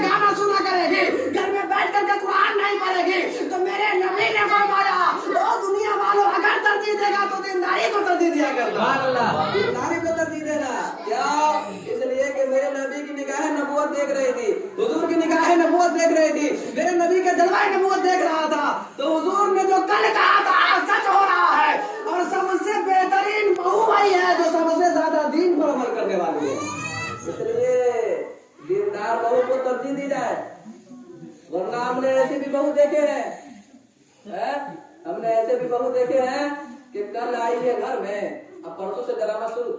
गाना सुना करेगी, घर में बैठ कर कुरान नहीं पढ़ेगी, तो मेरे नबी ने फरमाया ओ दुनिया वालों अगर तरजीह देगा तो दीनदारी को तरजीह दिया करना, दीनदारी को तरजीह देना। क्या? इसलिए कि मेरे नबी की निगाह नबूवत देख रही थी, हुजूर की निगाह नबूवत देख रही थी, मेरे नबी का जलवा नबूवत देख रहा था। तो हुजूर ने जो कल कहा था आज सच हो रहा है, और सबसे बेहतरीन बहू वही है जो सबसे ज्यादा दीन पर अमल करने वाली है। इसलिए दीनदार बहू को तरजीह दी जाए, वरना हमने ऐसे भी बहू देखे हैं, हमने ऐसे भी बहू देखे हैं कि कल आई है घर में, अब परसों से डराना शुरू,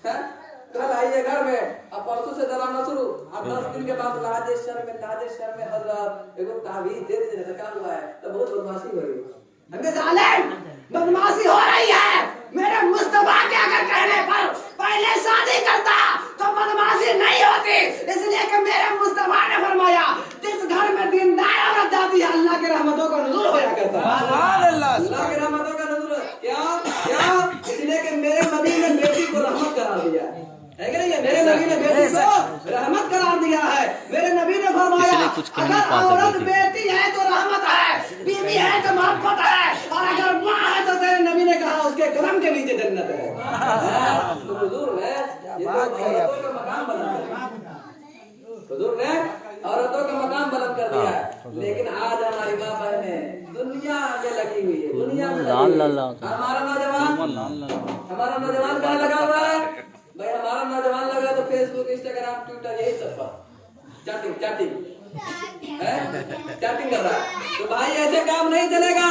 कल आई है घर में, अब परसों से डराना शुरू, अब 10 दिन के बाद लाजे शर्म हजरत एगो तावीज़ दे दीजिए, क्या हुआ है? तो बहुत बदमाशी हो रही है, बदमाशी हो रही है। मेरे मुस्तफा के अगर कहने पर पहले शादी करता तो बदमाशी नहीं होती, इसलिए कि मेरे मुस्तफा ने फरमाया जिस घर में दीनदार औरत जाती है अल्लाह की रहमतों का नुज़ूल होया करता है। अल्लाह की रहमतों का नुज़ूल क्या? इसलिए कि मेरे नबी ने बेटी को रहमत करार दिया है कि नहीं? मेरे नबी ने बेटी को रहमत करार दिया है। मेरे नबी ने फरमाया अगर औरत बेटी है तो रहमत है, बीवी है तो मोहब्बत है, और अगर माँ है तो तेरे नबी ने कहा उसके कदम के नीचे जन्नत है। तो हुजूर ने औरतों का मकाम बुलंद कर दिया, हुजूर ने औरतों का मकाम बुलंद कर दिया है। लेकिन आज हमारी माँ बहनें दुनिया में लगी हुई है, दुनिया में हमारा नौजवान कहाँ लगा हुआ है भाई? हमारा नौजवान लगा तो फेसबुक, इंस्टाग्राम, ट्विटर, यही सब पर चैटिंग कर रहा है। तो भाई ऐसे काम नहीं चलेगा।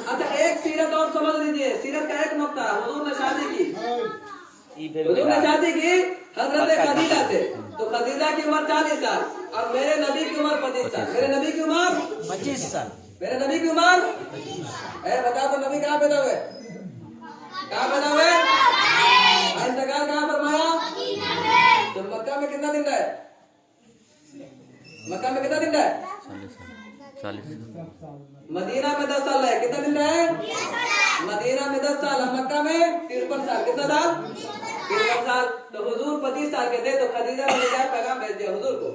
अच्छा एक सीरत और समझ लीजिए, सीरत का एक नुक्ता, हुजूर ने शादी की हजरत खदीजा से, तो खदीजा की उम्र 40 साल और मेरे नबी की उम्र 25 साल। मेरे नबी की उम्र 25 साल, मेरे नबी की उम्र बता दो, नबी कहाँ पैदा हुए? इंतकाल कहाँ फरमाया? तो मक्का में कितना दिन रहे? मक्का में कितना दिन रहे? 40। मदीना में 10 साल है, कितना दिन रहे? मदीना में 10 साल, मक्का में 53 साल, कितना साल? 53 साल। तो हुजूर 25 साल के थे, तो खदीजा ने क्या पैगाम भेज दिया हुजूर को?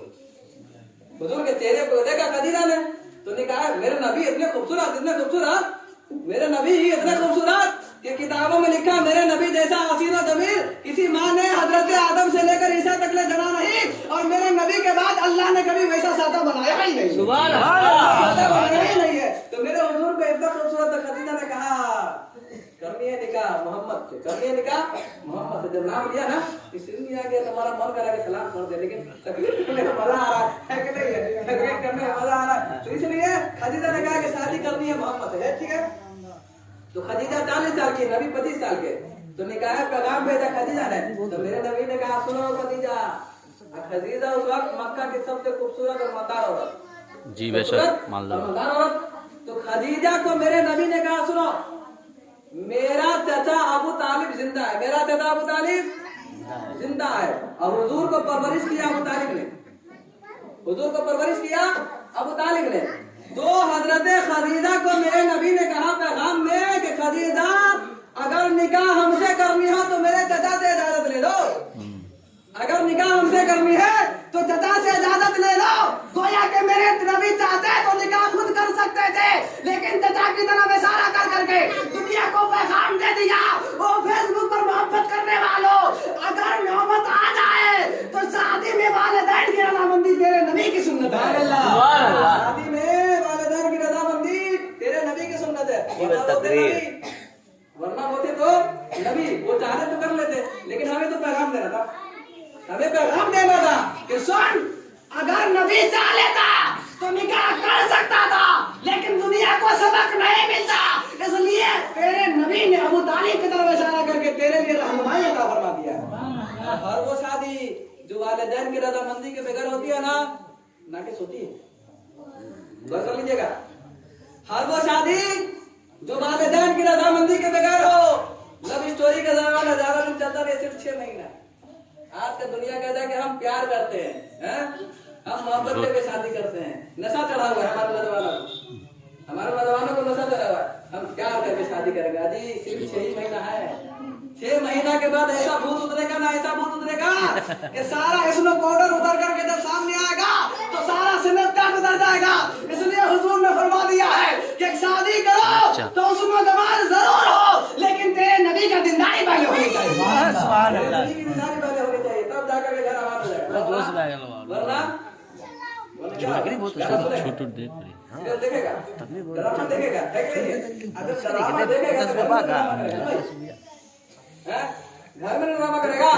हुजूर के चेहरे को देखा खदीजा ने, तो ने कहा मेरे नबी इतने खूबसूरत, मेरे नबी इतने खूबसूरत कि किताबों में लिखा मेरे नबी जैसा हसीन जमील किसी माँ ने हजरत आदम से लेकर ईसा तक ले जना नहीं, और मेरे नबी के बाद अल्लाह ने कभी वैसा सादा बनाया ही नहीं, सुभान अल्लाह, बनाया ही नहीं है। तो मेरे हुजूर को इतना खूबसूरत, तो खदीजा ने कहा करनी है निकाह मोहम्मद से, करनी है निकाह मोहम्मद से। जब नाम लिया ना इसलिए आगे तुम्हारा मन करा के सलाम कर दे, लेकिन तकलीफ करने में मजा आ रहा है कि नहीं है? तकलीफ करने में मजा आ रहा है, तो इसलिए खदीजा ने कहा कि शादी करनी है मोहम्मद से, ठीक है? तो खदीजा 40 साल की, नबी 25 साल के, तो निकाह पैगाम भेजा खदीजा ने। तो मेरे नबी ने कहा सुनो खदीजा, खदीजा उस वक्त मक्का की सबसे खूबसूरत और मदार औरत, जी बेशक मदार औरत। तो खदीजा को मेरे नबी ने कहा सुनो मेरा चाचा अबू तालिब जिंदा है, मेरा चाचा अबू तालिब जिंदा है, और हुजूर को परवरिश किया अबू तालिब ने, हुजूर को परवरिश किया अबू तालिब ने। तो हजरत खदीजा को मेरे नबी ने कहा पैगाम में कि खदीजा अगर निकाह हमसे करनी हो तो मेरे चाचा से इजाजत ले लो, अगर निकाह हमसे करनी है तो चाचा से इजाजत ले लो। गोया कि मेरे नबी चाहते तो निकाह खुद कर सकते थे, लेकिन चाचा की तरफ इशारा कर करके दुनिया को पैगाम दे दिया, वो फेसबुक पर मोहब्बत करने वालों अगर नौबत आ जाए तो शादी में वालिदैन की रजामंदी तेरे नबी की सुन्नत है, शादी में वालिदैन की रजामंदी तेरे नबी की सुन्नत है। वरना होते तो नबी वो चाहते तो कर लेते, लेकिन हमें तो पैगाम देना था, हमें पैगाम देना था कि सुन अगर नबी चाह लेता तो निकाह कर सकता था, लेकिन दुनिया को सबक नहीं मिलता, इसलिए तेरे नबी ने अबू तालिब की तरफ इशारा करके तेरे लिए रहनुमाई अता फरमा दिया। हर वो शादी जो वालिदैन की रजामंदी के बगैर होती है ना नाकिस होती है, कर लीजिएगा। हर वो शादी जो वालिदैन की रजामंदी के बगैर हो, लव स्टोरी का जमाना ज्यादा दिन चलता नहीं, सिर्फ 6 महीना। आज का दुनिया कहता है कि हम प्यार करते हैं, हम मोहब्बत पे शादी करते हैं, नशा चढ़ा हुआ है हमारे नौजवानों को नशा चढ़ा हुआ है, हम प्यार करके शादी करेंगे। अजी सिर्फ 6 ही महीना है, 6 महीना के बाद ऐसा भूत उतरेगा ना, ऐसा भूत उतरेगा कि सारा इसमें पाउडर उतर करके जब सामने आएगा तो वरना छोटू देख रही सीरियल देखेगा, ड्रामा देखेगा, है कि नहीं? अगर ड्रामा देखेगा तो घर में ड्रामा करेगा, हैं? घर में ड्रामा करेगा,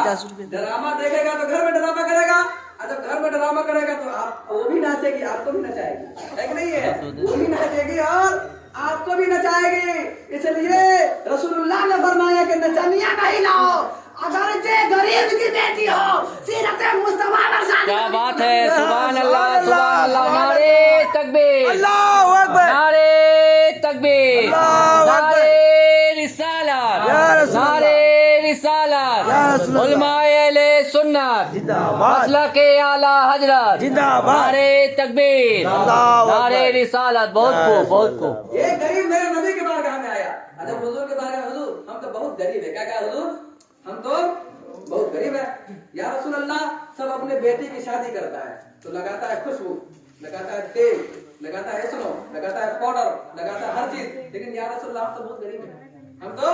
ड्रामा देखेगा तो घर में ड्रामा करेगा, और जब घर में ड्रामा करेगा तो आप वो भी नाचेगी, आपको भी नचाएगी, है कि नहीं है? वो भी नाचेगी और आपको भी नचाएगी। इसलिए रसूलुल्लाह ने फरमाया कि नचनिया नहीं लाओ, अगर जे गरीब की बेटी हो सीरत मुस्तफा पर शादी। क्या बात है, सुभान अल्लाह सुभान अल्लाह, नारे तकबीर, अल्लाहू अकबर, नारे तकबीर, नारे रिसालत, नारे रिसालत, उलमाए अहले सुन्नत, मसलक आला हजरत, नारे तकबीर, नारे रिसालत। बहुत खूब बहुत खूब। ये गरीब मेरे नबी के बारगाह में आया, अजब हुजूर के बारे में, हुजूर हम तो बहुत गरीब है। क्या क्या हुजूर, हम तो बहुत गरीब है। या रसूल अल्लाह, सब अपने बेटी की शादी करता है तो लगाता है खुशबू, लगाता है तेल, लगाता है स्नो, लगाता है पाउडर, लगाता है हर चीज, लेकिन या रसूल अल्लाह हम तो बहुत गरीब है, हम तो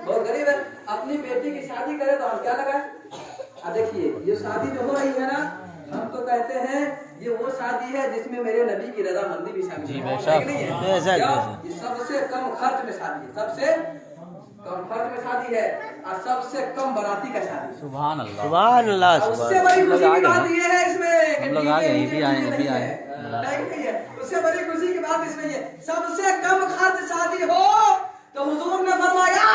बहुत गरीब है। अपनी बेटी की शादी करे तो हम क्या लगाए? देखिए ये शादी जो हो रही है ना, हम तो कहते हैं ये वो शादी है जिसमें मेरे नबी की रजामंदी भी शामिल है, नहीं है? ये सबसे कम खर्च में शादी है, सबसे कम खर्च में शादी है और सबसे कम बाराती का शादी। सुभान अल्लाह सुभान अल्लाह। उससे बड़ी खुशी की बात ये है इसमें, हम लोग आ गए, भी आए भी आए। उससे बड़ी खुशी की बात इसमें ये, सबसे कम खर्च शादी हो तो हुजूर ने फरमाया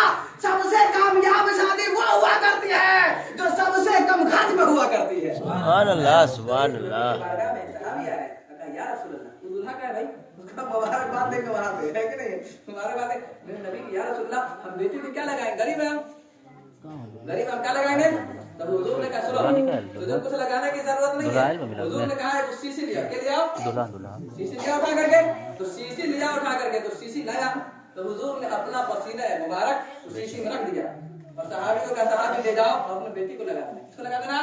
सबसे कामयाब शादी वो हुआ करती है जो सबसे कम खर्च में हुआ करती है। सुभान अल्लाह सुभान अल्लाह। या रसूल अल्लाह, तू दूल्हा क्या है भाई? उसका मुबारकबाद देंगे वहां पे, है कि नहीं? मुबारकबाद है मेरे नबी की। या रसूल अल्लाह, हम बेटी को क्या लगाएंगे? गरीब है हम, गरीब हम क्या लगाएंगे? तब हुजूर ने कहा सुनो, तुझे कुछ लगाने की जरूरत नहीं है। हुजूर ने कहा है तो शीशी लिया, क्या लिया? शीशी लिया उठा करके, तो शीशी लिया उठा करके, तो शीशी लाया तो हुजूर ने अपना पसीना मुबारक उस शीशी में रख दिया और सहाबियों का सहाबी ले जाओ अपने बेटी को लगा देना। इसको लगा देना,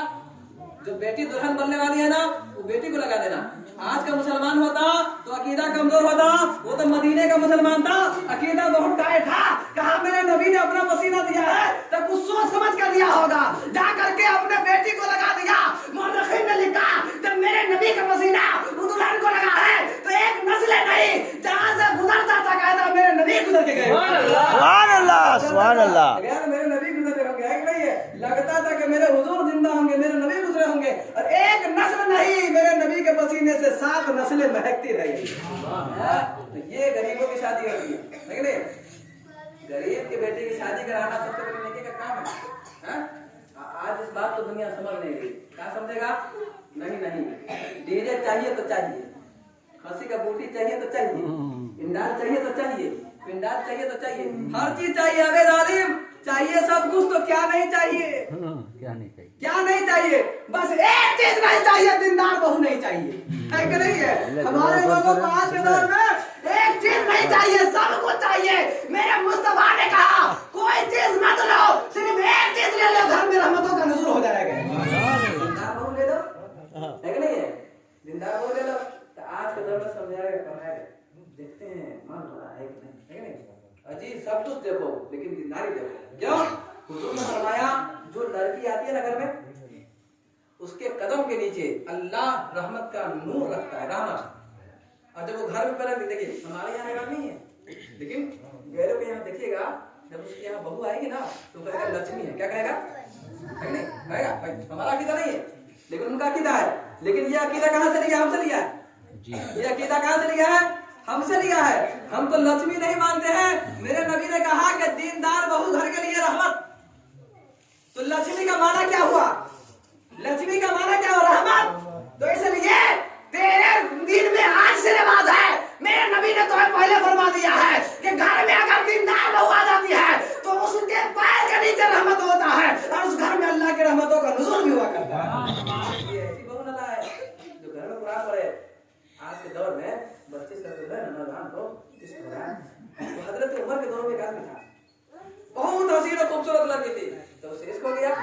जो बेटी दुल्हन बनने वाली है ना वो बेटी को लगा देना। आज का मुसलमान होता तो अकीदा कमजोर होता, वो तो मदीने का मुसलमान था, अकीदा बहुत टाइट था। कहा मेरे नबी ने अपना पसीना दिया है तो कुछ सोच समझ कर दिया होगा, जा करके अपने बेटी को लगा दिया। मुर्रखीन ने लिखा जब मेरे नबी का पसीना वो दुल्हन को लगा है तो एक नस्ल नहीं जहाँ से गुजरता था कहता मेरे नबी गुजर के गए। सुभान अल्लाह सुभान अल्लाह। मेरे नबी गुजरे होंगे, है कि नहीं है? लगता था कि मेरे हुजूर जिंदा होंगे, मेरे नबी गुजरे होंगे, और एक नस्ल नहीं मेरे नबी के पसीने से 7 नस्लें महकती रहेगी। तो ये गरीबों की शादी होती है कि नहीं? गरीब के बेटे की शादी कराना सबसे बड़ी नेकी का काम है। आज इस बात को दुनिया समझ नहीं रही, क्या समझेगा? नहीं, डीजे चाहिए तो चाहिए, खसी का बूटी चाहिए तो चाहिए, इंडाल चाहिए तो चाहिए, पिंडाल चाहिए तो चाहिए, हर चीज चाहिए। अबे जालिम, चाहिए सब कुछ तो क्या नहीं चाहिए? क्या नहीं चाहिए? क्या नहीं चाहिए? बस एक चीज नहीं चाहिए, दीनदार बहू नहीं चाहिए, है कि नहीं है? हमारे लोगों को आज के दौर में एक चीज नहीं चाहिए, सब कुछ चाहिए। मेरे मुस्तफा ने कहा कोई चीज मत लो, सिर्फ एक चीज ले लो, घर में रहमतों का नुज़ूल हो जाएगा। दीनदार बहू ले लो, है कि नहीं है? दीनदार बहू ले लो। तो आज के दौर में समझाएगा, देखते हैं मन हो रहा है कि नहीं, है कि नहीं? अजी सब कुछ देखो लेकिन दीनदारी देखो। क्यों? हुजूर ने फरमाया जो लड़की आती है ना घर में, उसके कदम के नीचे अल्लाह रहमत का नूर रखता है, रहमत। और जब वो घर में पहले देखिए, हमारे यहाँ रहमत नहीं है, लेकिन गैरों के यहाँ देखिएगा, जब उसके यहाँ बहू आएगी ना तो कहेगा लक्ष्मी है। क्या कहेगा? नहीं कहेगा भाई हमारा अकीदा नहीं है, लेकिन उनका अकीदा है। लेकिन ये अकीदा कहाँ से लिया? हमसे लिया है। ये अकीदा कहाँ से लिया है? हमसे लिया है। हम तो लक्ष्मी नहीं मानते हैं। मेरे नबी ने कहा कि दीनदार बहू घर के लिए रहमत। तो लक्ष्मी का माना क्या हुआ? लक्ष्मी का माना क्या हुआ? रहमत। तो इसलिए तेरे दिन में आज से रिवाज है, मेरे नबी ने तुम्हें पहले फरमा दिया है कि घर में अगर दीनदार बहू आ जाती है तो उसके पैर के नीचे रहमत होता है और उस घर में अल्लाह की रहमतों का नुज़ूल भी हुआ करता है। ये ऐसी बहू ना है जो घर में कुरान पढ़े। आज के दौर में बच्चे सब जो है नौजवान तो इस कुरान तो हजरत उमर के दौर में एक आदमी था, बहुत हसीन और खूबसूरत लड़की थी, तो उसे इश्क हो गया,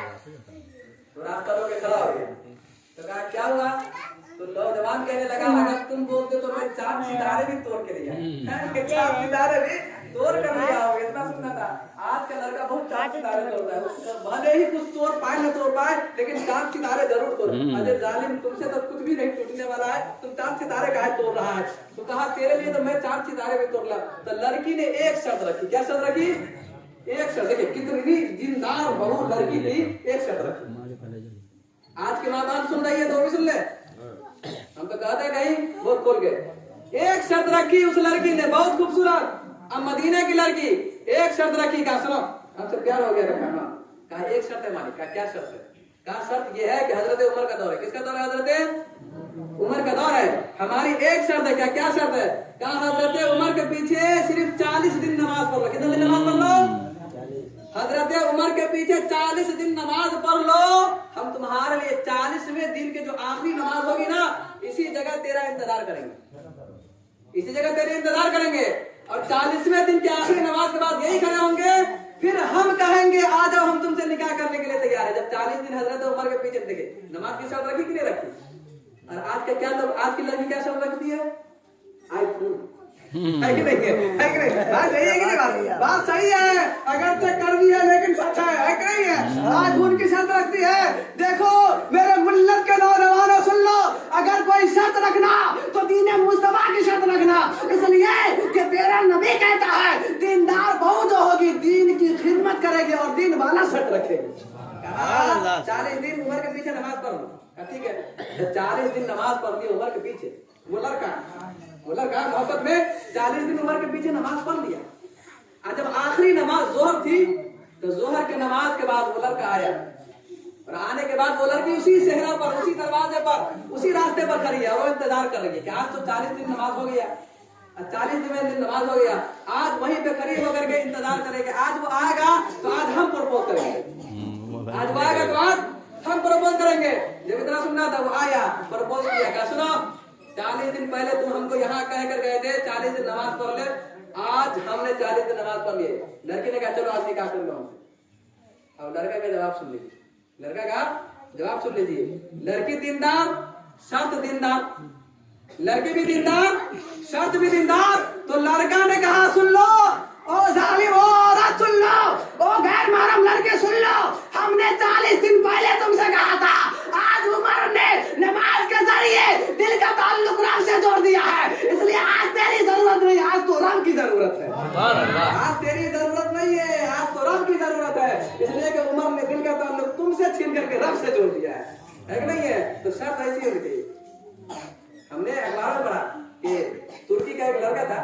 तो रास्ता रोक के खड़ा हो गया। तो कहा क्या हुआ? तो नौजवान कहने लगा अगर तुम बोलते तो मैं 4 सितारे भी तोड़ के ले आया, 4 सितारे भी चोर कर लिया होगा, इतना सुनना था। आज का लड़का बहुत चार सितारे तोड़ता है, भले ही कुछ चोर पाए न चोर पाए, लेकिन चार सितारे जरूर तोड़े। अजय जालिम, तुमसे तो कुछ भी नहीं टूटने वाला है, तुम चार सितारे काहे तोड़ रहा है? तो कहा तेरे लिए तो मैं चार सितारे भी तोड़ ला। तो लड़की ने एक शर्त रखी। क्या शर्त रखी? एक शर्त। देखिए कितनी जिंदार बहू लड़की थी, एक शर्त रखी। आज के माँ बाप सुन रही है तो भी सुन ले, हम तो कहते हैं कहीं बहुत खोल गए। एक शर्त रखी उस लड़की ने, बहुत खूबसूरत, अब मदीना की लड़की, एक शर्त रखी। कहा सुनो, हमसे प्यार हो गया रखा। हाँ, कहा एक शर्त है मालिक। क्या शर्त है? कहा शर्त ये है कि हजरत उमर का दौर है। किसका दौर है? हजरत उमर का दौर है। हमारी एक शर्त है। क्या शर्त है? कहा हजरत उमर के पीछे सिर्फ 40 दिन नमाज पढ़ लो। कितने दिन नमाज पढ़ लो? हजरत उमर के पीछे 40 दिन नमाज पढ़ लो। हम तुम्हारे लिए 40वें दिन के जो आखिरी नमाज होगी ना, इसी जगह तेरा इंतजार करेंगे, इसी जगह तेरे इंतजार करेंगे। और 40वें दिन के आखिरी नमाज के बाद यही खड़े होंगे, फिर हम कहेंगे आ जाओ, हम तुमसे निकाह करने के लिए तैयार है। जब 40 दिन हजरत उमर के पीछे देखे, नमाज की शर्त रखी कि नहीं रखी? और आज का क्या लोग, आज की लड़की क्या शर्त रखती है? आईफोन है कि नहीं है? है कि नहीं? बात सही है कि नहीं? बात सही है, अगर तो कर भी है लेकिन सच है कि नहीं है? आज उनकी शर्त रखती है। देखो मेरे मुल्लत के नौजवानों सुन लो, अगर कोई शर्त रखना तो दीन मुस्तफा की शर्त रखना, इसलिए कि तेरा नबी कहता है दीनदार बहू जो होगी दीन की खिदमत करेगी और दीन वाला शर्त रखेगी। 40 दिन उमर के पीछे नमाज पढ़ लो। ठीक है, 40 दिन नमाज पढ़ ली उमर के पीछे, वो लड़का मोहब्बत में 40 दिन उमर के पीछे नमाज पढ़ लिया। और जब आखिरी नमाज जोहर थी, तो जोहर के नमाज के बाद वो लड़का आया, और आने के बाद वो लड़की उसी सेहरा पर, उसी दरवाजे पर, उसी रास्ते पर खड़ी है, और वो इंतजार कर रही है कि आज तो 40 दिन नमाज हो गया, 40 दिन नमाज हो गया, आज वहीं पे खड़ी होकर के इंतजार करेंगे। आज वो आएगा तो आज हम प्रपोज करेंगे, आज वो आएगा तो आज हम प्रपोज करेंगे। जब इतना सुनना था, वो आया, प्रपोज किया। क्या सुनो, 40 दिन पहले तुम हमको यहाँ कह कर गए थे 40 दिन नमाज पढ़ ले, आज हमने 40 दिन नमाज पढ़ लिए। लड़की ने कहा चलो आज निकाह कर लो हमसे। अब लड़का का जवाब सुन लीजिए, लड़का का जवाब सुन लीजिए। लड़की दीनदार, शर्त दीनदार, लड़की भी दीनदार, शर्त भी दीनदार। तो लड़का ने कहा सुन लो, ओ जालिम, ओ औरत सुन लो, ओ गैर महरम लड़के सुन लो, हमने 40 दिन पहले तुमसे कहा था। आज उमर ने नमाज के जरिए दिल का ताल्लुक रब से जोड़ दिया है, इसलिए आज तेरी जरूरत नहीं, आज तो रब की जरूरत है। आज तेरी जरूरत नहीं है, आज तो रब की जरूरत है, इसलिए कि उमर ने दिल का ताल्लुक तुमसे छीन करके रब से जोड़ दिया है कि नहीं है? तो शर्त ऐसी होनी चाहिए। हमने अखबार में पढ़ा कि तुर्की का एक लड़का था,